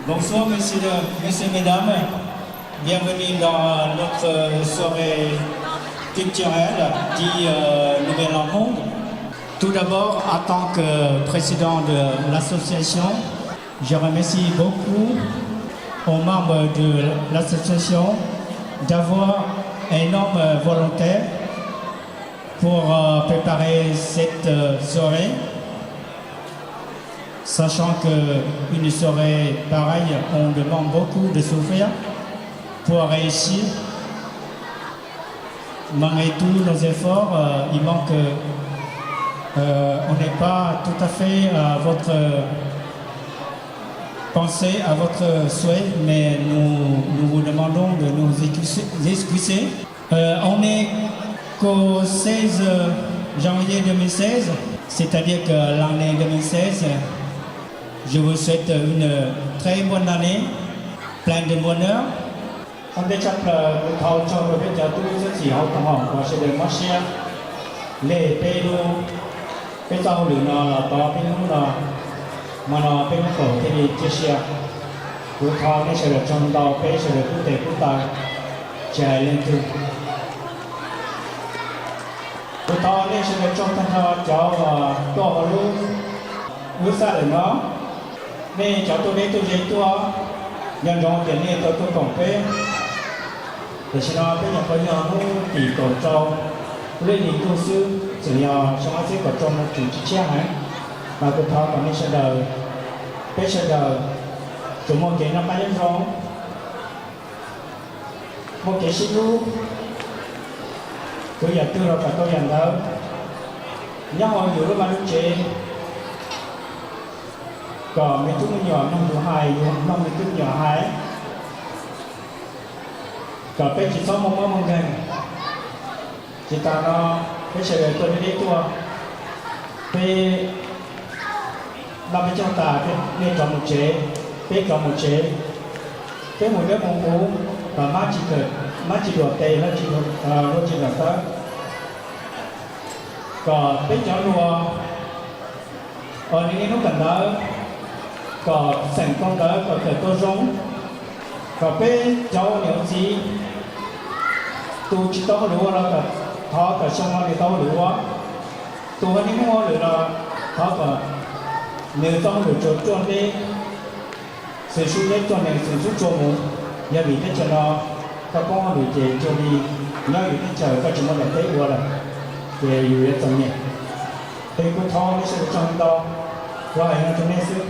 Bonsoir, messieurs, mesdames. Bienvenue dans notre soirée culturelle dit Nouvel An Monde. Tout d'abord, en tant que président de l'association, je remercie beaucoup aux membres de l'association d'avoir une énorme volonté pour préparer cette soirée, sachant qu'une soirée pareille, on demande beaucoup de souffrir pour réussir. Malgré tous nos efforts, il manque, on n'est pas tout à fait à votre pensée, à votre souhait, mais nous vous demandons de nous excuser. On est qu'au 16 janvier 2016, c'est-à-dire que l'année 2016, je vous souhaite une très bonne année, pleine de bonheur. Hôm nay chắc là thầu cho người bên nhà tôi rất chỉ học tầm hỏng và sẽ được mất xe lệ tê đô cái tàu lửa nó là to cái lúc nó mà nó bên khẩu thì chia sẻ của thầu nó sẽ được trong tàu cái sẽ được quốc tế quốc tài chạy lên từ của thầu nó sẽ được trong thân thọ cháu và to vào lúc xa để nó nên cháu tôi đến tôi dễ tua nhân dòng tiền này tôi còn phê để cho nó bây giờ có nhau nó tỷ cổ trâu lên những tu sư chỉ nhau trong áp của trong nó chủ chỉ chia hả và cuộc thao còn nên sẽ đời bây giờ đời chúng một cái nó bay lên rồi một cái xin lu tôi giờ tư rồi cả tôi nhận đâu nhớ hồi nhiều lúc mà lúc chế còn mấy chút nhỏ năm thứ hai năm mấy chút nhỏ hai còn bây chỉ số mong gần chỉ ta nó bây giờ tôi đi tua bây làm bên trong ta bây còn một chế bây còn một chế bây một đứa mong muốn và má chỉ đùa tê nó chỉ đùa tới còn bây cháu đùa ở những lúc gần đó có thành công đó có thể tôi giống có bé cháu nếu gì tôi chỉ tao lúa là họ cả xong rồi tao lúa tôi vẫn những món lúa là họ cả nếu tao lúa cho chọn đi sử dụng đấy chọn này sử dụng cho mình nhà bị cái cho nó các con lúa chế cho đi nhà bị cái chờ các chúng nó thấy lúa là đểอยู่ในตรงนี้เป็นคนท้องไม่ใช่คนท้องว่าอย่างนั้นจะไม่ซื้อ